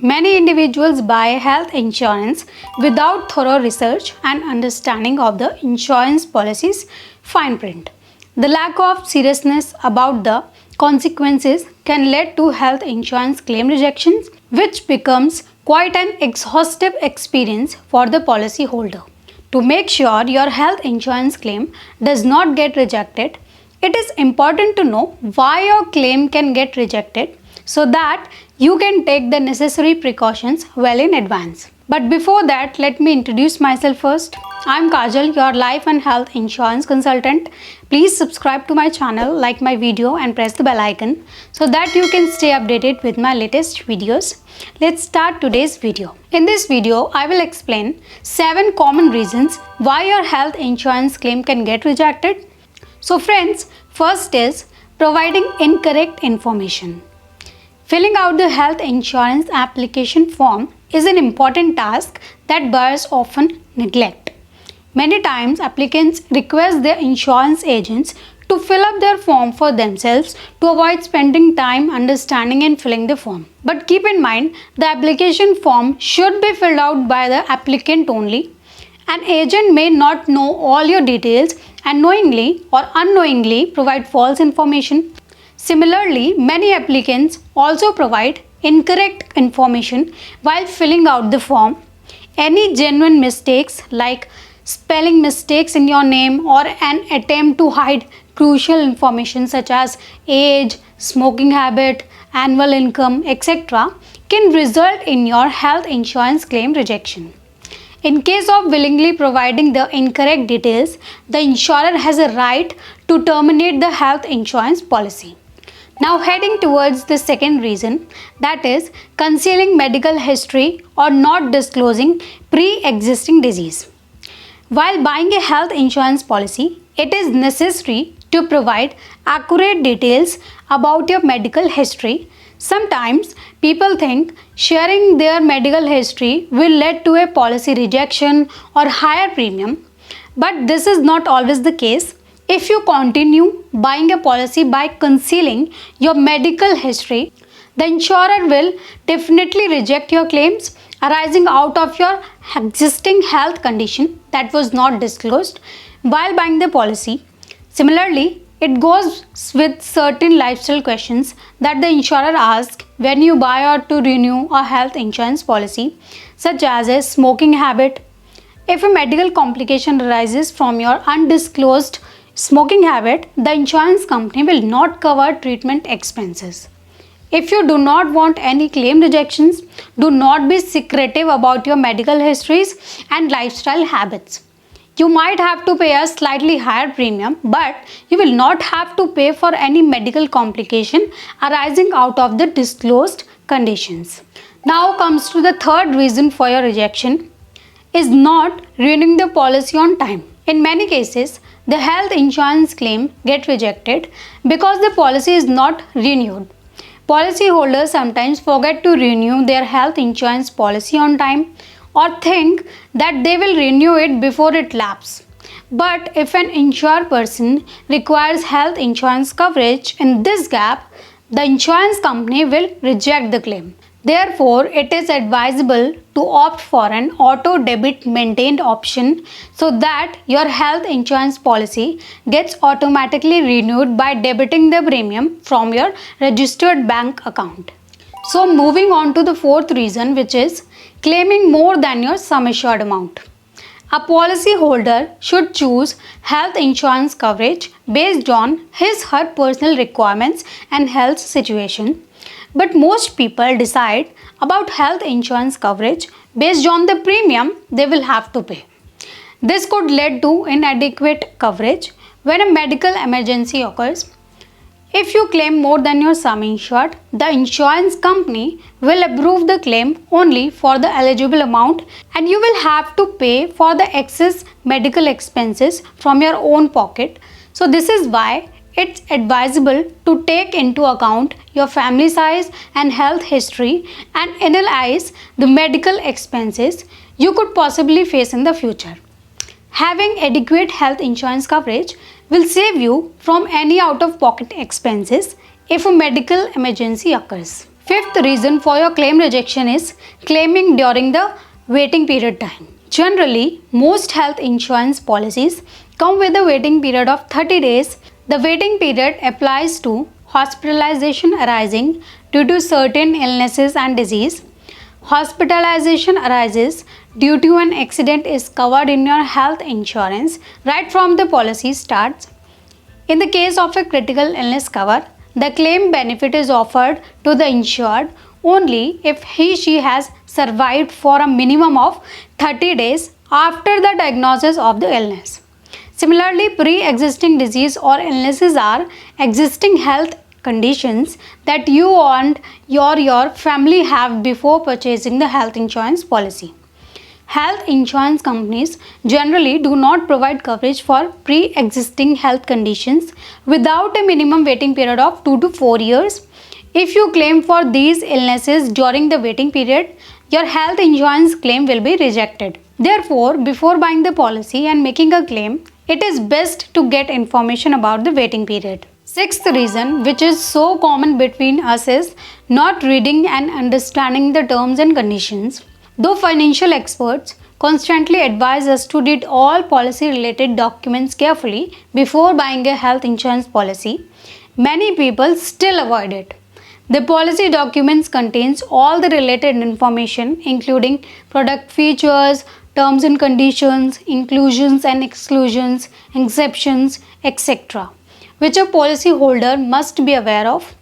Many individuals buy health insurance without thorough research and understanding of the insurance policy's fine print. The lack of seriousness about the consequences can lead to health insurance claim rejections, which becomes quite an exhaustive experience for the policyholder. To make sure your health insurance claim does not get rejected, it is important to know why your claim can get rejected so that you can take the necessary precautions well in advance. But before that, let me introduce myself first. I am Kajal, your life and health insurance consultant. Please subscribe to my channel, like my video and press the bell icon so that you can stay updated with my latest videos. Let's start today's video. In this video, I will explain 7 common reasons why your health insurance claim can get rejected. So friends, first is providing incorrect information. Filling out the health insurance application form is an important task that buyers often neglect. Many times, applicants request their insurance agents to fill up their form for themselves to avoid spending time understanding and filling the form. But keep in mind, the application form should be filled out by the applicant only. An agent may not know all your details and knowingly or unknowingly provide false information. Similarly, many applicants also provide incorrect information while filling out the form. Any genuine mistakes like spelling mistakes in your name or an attempt to hide crucial information such as age, smoking habit, annual income, etc. can result in your health insurance claim rejection. In case of willingly providing the incorrect details, the insurer has a right to terminate the health insurance policy. Now heading towards the second reason, that is concealing medical history or not disclosing pre-existing disease. While buying a health insurance policy, it is necessary to provide accurate details about your medical history. Sometimes people think sharing their medical history will lead to a policy rejection or higher premium, but this is not always the case. If you continue buying a policy by concealing your medical history, the insurer will definitely reject your claims arising out of your existing health condition that was not disclosed while buying the policy. Similarly, it goes with certain lifestyle questions that the insurer asks when you buy or to renew a health insurance policy, such as a smoking habit. If a medical complication arises from your undisclosed smoking habit, the insurance company will not cover treatment expenses. If you do not want any claim rejections, do not be secretive about your medical histories and lifestyle habits. You might have to pay a slightly higher premium, but you will not have to pay for any medical complication arising out of the disclosed conditions. Now comes to the third reason for your rejection is not renewing the policy on time. In many cases, the health insurance claim gets rejected because the policy is not renewed. Policyholders sometimes forget to renew their health insurance policy on time or think that they will renew it before it lapses. But if an insured person requires health insurance coverage in this gap, the insurance company will reject the claim. Therefore, it is advisable to opt for an auto debit maintained option so that your health insurance policy gets automatically renewed by debiting the premium from your registered bank account. So moving on to the fourth reason, which is claiming more than your sum assured amount. A policyholder should choose health insurance coverage based on his/her personal requirements and health situation. But most people decide about health insurance coverage based on the premium they will have to pay. This could lead to inadequate coverage when a medical emergency occurs. If you claim more than your sum insured, the insurance company will approve the claim only for the eligible amount and you will have to pay for the excess medical expenses from your own pocket. So this is why it's advisable to take into account your family size and health history and analyze the medical expenses you could possibly face in the future. Having adequate health insurance coverage will save you from any out-of-pocket expenses if a medical emergency occurs. Fifth reason for your claim rejection is claiming during the waiting period time. Generally, most health insurance policies come with a waiting period of 30 days. The waiting period applies to hospitalization arising due to certain illnesses and disease. Hospitalization arises due to an accident is covered in your health insurance right from the policy starts. In the case of a critical illness cover, the claim benefit is offered to the insured only if he/she has survived for a minimum of 30 days after the diagnosis of the illness. Similarly, pre-existing disease or illnesses are existing health conditions that you and your family have before purchasing the health insurance policy. Health insurance companies generally do not provide coverage for pre-existing health conditions without a minimum waiting period of 2 to 4 years. If you claim for these illnesses during the waiting period, your health insurance claim will be rejected. Therefore, before buying the policy and making a claim, it is best to get information about the waiting period. Sixth reason, which is so common between us, is not reading and understanding the terms and conditions. Though financial experts constantly advise us to read all policy-related documents carefully before buying a health insurance policy, many people still avoid it. The policy documents contains all the related information including product features, terms and conditions, inclusions and exclusions, exceptions, etc., which a policyholder must be aware of.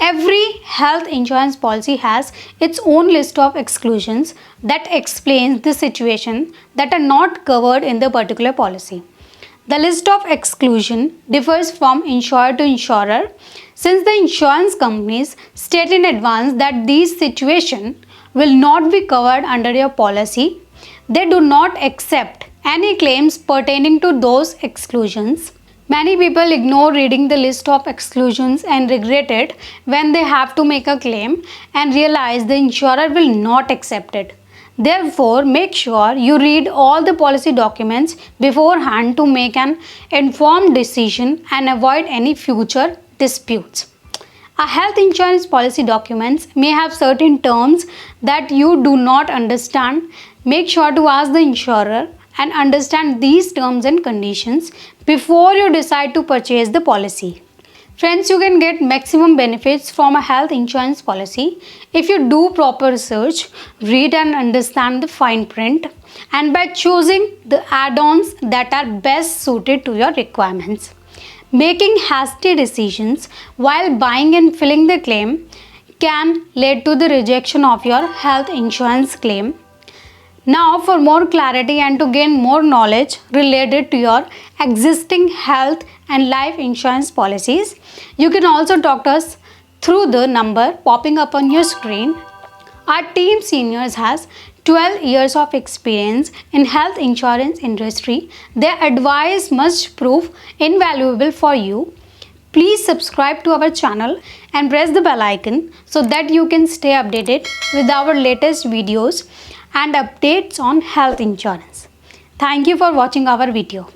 Every health insurance policy has its own list of exclusions that explains the situation that are not covered in the particular policy. The list of exclusion differs from insurer to insurer since the insurance companies state in advance that these situations will not be covered under your policy. They do not accept any claims pertaining to those exclusions. Many people ignore reading the list of exclusions and regret it when they have to make a claim and realize the insurer will not accept it. Therefore, make sure you read all the policy documents beforehand to make an informed decision and avoid any future disputes. A health insurance policy documents may have certain terms that you do not understand. Make sure to ask the insurer and understand these terms and conditions before you decide to purchase the policy. Friends, you can get maximum benefits from a health insurance policy if you do proper research, read and understand the fine print, and by choosing the add-ons that are best suited to your requirements. Making hasty decisions while buying and filling the claim can lead to the rejection of your health insurance claim. Now, for more clarity and to gain more knowledge related to your existing health and life insurance policies, you can also talk to us through the number popping up on your screen. Our team seniors has 12 years of experience in health insurance industry. Their advice must prove invaluable for you. Please subscribe to our channel and press the bell icon so that you can stay updated with our latest videos and updates on health insurance. Thank you for watching our video.